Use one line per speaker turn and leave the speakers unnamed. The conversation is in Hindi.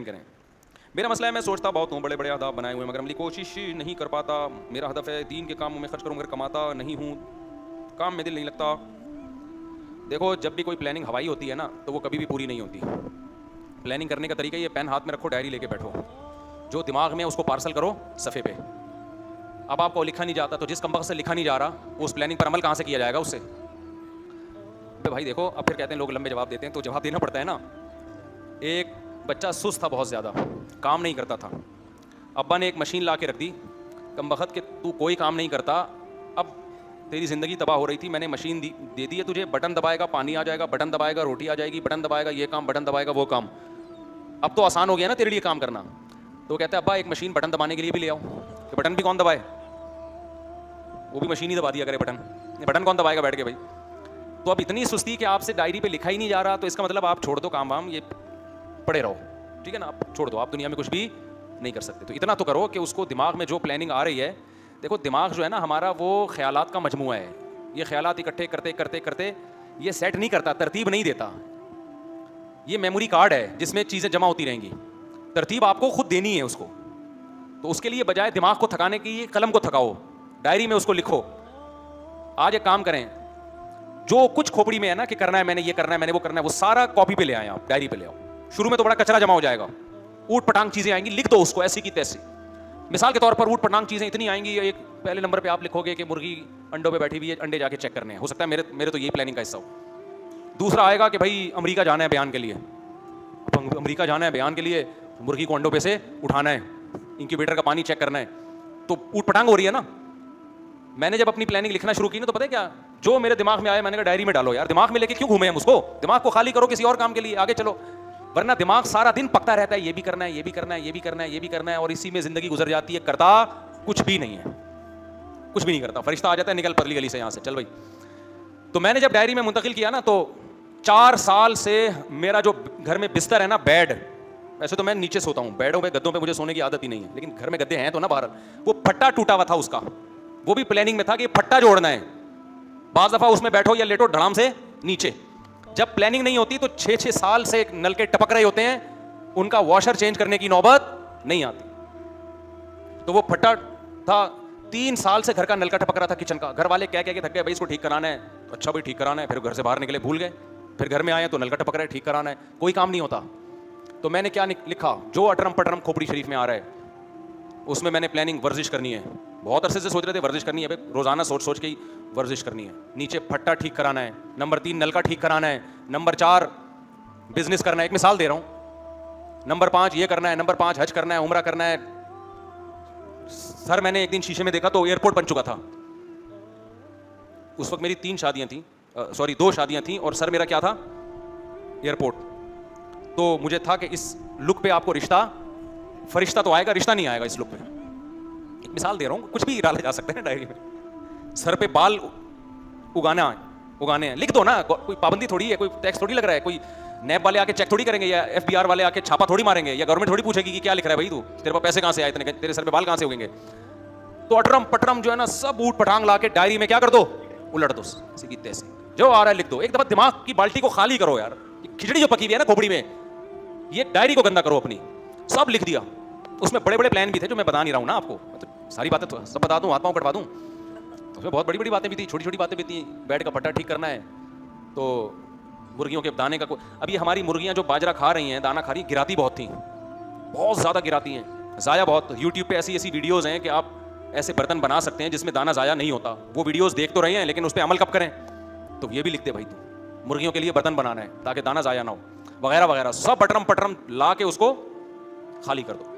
प्लानिंग करें। मेरा मसला है, मैं सोचता बहुत हूँ, बड़े बड़े अहदाफ बनाए हुए, मगर अमली कोशिश नहीं कर पाता। मेरा हदफ है दीन के कामों में खर्च करूँ, मगर कमाता नहीं हूँ, काम में दिल नहीं लगता। देखो, जब भी कोई प्लानिंग हवाई होती है ना, तो वो कभी भी पूरी नहीं होती। प्लानिंग करने का तरीका ये, पेन हाथ में रखो, डायरी लेके बैठो, जो दिमाग में है उसको पार्सल करो सफ़े पे। अब आपको लिखा नहीं जाता, तो जिस कमबख्त से लिखा नहीं जा रहा, उस प्लानिंग पर अमल कहाँ से किया जाएगा उससे? तो भाई देखो, अब फिर कहते हैं लोग लंबे जवाब देते हैं, तो जवाब देना पड़ता है ना। एक बच्चा सुस्त था बहुत ज़्यादा, काम नहीं करता था। अब्बा ने एक मशीन ला के रख दी, कमबख्त के तू कोई काम नहीं करता, अब तेरी ज़िंदगी तबाह हो रही थी, मैंने मशीन दे दी है तुझे, बटन दबाएगा पानी आ जाएगा, बटन दबाएगा रोटी आ जाएगी, बटन दबाएगा ये काम, बटन दबाएगा वो काम। अब तो आसान हो गया ना तेरे लिए काम करना। तो कहता है अब्बा एक मशीन बटन दबाने के लिए भी ले आओ। कि बटन भी कौन दबाए? वो भी मशीन ही दबा दिया करे बटन, बटन कौन दबाएगा बैठ के भाई? तो अब इतनी सुस्ती कि आपसे डायरी पे लिखा ही नहीं जा रहा, तो इसका मतलब आप छोड़ दो काम वाम, ये पड़े रहो, ठीक है ना, आप छोड़ दो, आप दुनिया में कुछ भी नहीं कर सकते। तो इतना तो करो कि उसको दिमाग में जो प्लानिंग आ रही है, देखो दिमाग जो है ना हमारा, वो ख्यालात का मजमुआ है। ये ख्यालात इकट्ठे करते करते करते ये सेट नहीं करता, तरतीब नहीं देता। ये मेमोरी कार्ड है जिसमें चीज़ें जमा होती रहेंगी, तरतीब आपको खुद देनी है उसको। तो उसके लिए बजाय दिमाग को थकाने की, कलम को थकाओ, डायरी में उसको लिखो। आज एक काम करें, जो कुछ खोपड़ी में है ना कि करना है, मैंने ये करना है, मैंने वो करना है, वो सारा कॉपी पे ले आए, आप डायरी पे ले आओ। शुरू में तो बड़ा कचरा जमा हो जाएगा, ऊट पटांग चीजें आएंगी, लिख दो उसको ऐसी की तैसी। मिसाल के तौर पर ऊट पटांग चीजें इतनी आएंगी, एक पहले नंबर पे आप लिखोगे कि मुर्गी अंडों पे बैठी हुई है, अंडे जाके चेक करने हैं। हो सकता है मेरे तो यही प्लानिंग का हिस्सा हो। दूसरा आएगा कि भाई अमेरिका जाना है बयान के लिए, अमेरिका जाना है बयान के लिए, मुर्गी को अंडों पे से उठाना है, इंक्यूबेटर का पानी चेक करना है। तो ऊट पटांग हो रही है ना। मैंने जब अपनी प्लानिंग लिखना शुरू की ना, तो पता है क्या, जो मेरे दिमाग में आया मैंने कहा डायरी में डालो यार, दिमाग में लेके क्यों घूमे हम उसको, दिमाग को खाली करो किसी और काम के लिए, आगे चलो। वरना दिमाग सारा दिन पकता रहता है, ये भी करना है, ये भी करना है, ये भी करना है, ये भी करना है, और इसी में जिंदगी गुजर जाती है, करता कुछ भी नहीं है, कुछ भी नहीं करता। फरिश्ता आ जाता है, निकल पतली गली से यहाँ से, चल भाई। तो मैंने जब डायरी में मुंतकिल किया ना, तो 4 साल से मेरा जो घर में बिस्तर है ना, बेड, वैसे तो मैं नीचे सोता हूँ, बेडों पे गद्दों पे मुझे सोने की आदत ही नहीं है, लेकिन घर में गद्दे हैं तो ना बाहर, वो फट्टा टूटा हुआ था उसका, वो भी प्लानिंग में था कि फट्टा जोड़ना है। बाज़ दफ़ा उसमें बैठो या लेटो धड़ाम से नीचे। जब प्लानिंग नहीं होती तो 6-6 साल से नलके टपक रहे होते हैं, उनका वॉशर चेंज करने की नौबत नहीं आती। तो वो फट्टा था, 3 साल से घर का नलका टपक रहा था किचन का। घर वाले कह के थक गए, भाई इसको ठीक कराना है, अच्छा भाई ठीक कराना है। फिर घर से बाहर निकले, भूल गए, फिर घर में आए तो नलका टपक रहा है, ठीक कराना है, कोई काम नहीं होता। तो मैंने क्या लिखा, जो अटरम पटरम खोपड़ी शरीफ में आ रहा है उसमें मैंने प्लानिंग, वर्जिश करनी है। बहुत अरसे से सोच रहे थे वर्जिश करनी है, रोजाना सोच सोच के ही वर्जिश करनी है। नीचे फट्टा ठीक कराना है, नंबर 3 नलका ठीक कराना है, नंबर 4 बिजनेस करना है, एक मिसाल दे रहा हूं, नंबर 5 ये करना है, नंबर 5 हज करना है, उम्रा करना है। सर मैंने एक दिन शीशे में देखा तो एयरपोर्ट बन चुका था। उस वक्त मेरी 2 शादियां थी और सर मेरा क्या था, एयरपोर्ट। तो मुझे था कि इस लुक पे आपको फरिश्ता तो आएगा, रिश्ता नहीं आएगा इस लुक पे। एक मिसाल दे रहा हूँ, कुछ भी डाला जा सकता है डायरी में। सर पे बाल उगाने हैं, लिख दो ना, कोई पाबंदी थोड़ी है, कोई टैक्स थोड़ी लग रहा है, कोई नैब वाले आके चेक थोड़ी करेंगे, या FBR वाले आके छापा थोड़ी मारेंगे, या गवर्नमेंट थोड़ी पूछेगी कि क्या लिख रहा है भाई तू, तेरे पास पैसे कहाँ से आए, तेरे सर पे बाल कहाँ से उगेंगे। तो अटरम पटरम जो है ना, सब ऊट पटांग ला के डायरी में क्या कर दो, उलट दो, सीधी तैसी, जो आ रहा है लिख दो। एक दफा दिमाग की बाल्टी को खाली करो यार, खिचड़ी जो पकी हुई है ना खोपड़ी में, ये डायरी को गंदा करो अपनी, सब लिख दिया। उसमें बड़े बड़े प्लान भी थे जो मैं बता नहीं रहा हूँ ना आपको, मतलब सारी बातें तो सब बता दूं, आत्माओं कटवा दूं। उसमें बहुत बड़ी बड़ी बातें भी थी, छोटी छोटी बातें भी थी। बेड का फट्टा ठीक करना है, तो मुर्गियों के दाने का अब ये हमारी मुर्गियां जो बाजरा खा रही हैं, दाना खा रही हैं, गिराती बहुत थी, बहुत ज़्यादा गिराती हैं, ज़ाया बहुत। यूट्यूब पे ऐसी वीडियोज़ हैं कि आप ऐसे बर्तन बना सकते हैं जिसमें दाना ज़ाया नहीं होता। वो वीडियोज़ देख तो रहे हैं, लेकिन उस पर अमल कब करें? तो ये भी लिखते भाई, तो मुर्गियों के लिए बर्तन बनाना है ताकि दाना ज़ाया ना हो, वगैरह वगैरह, सब बटरम पटरम ला के उसको खाली कर दो।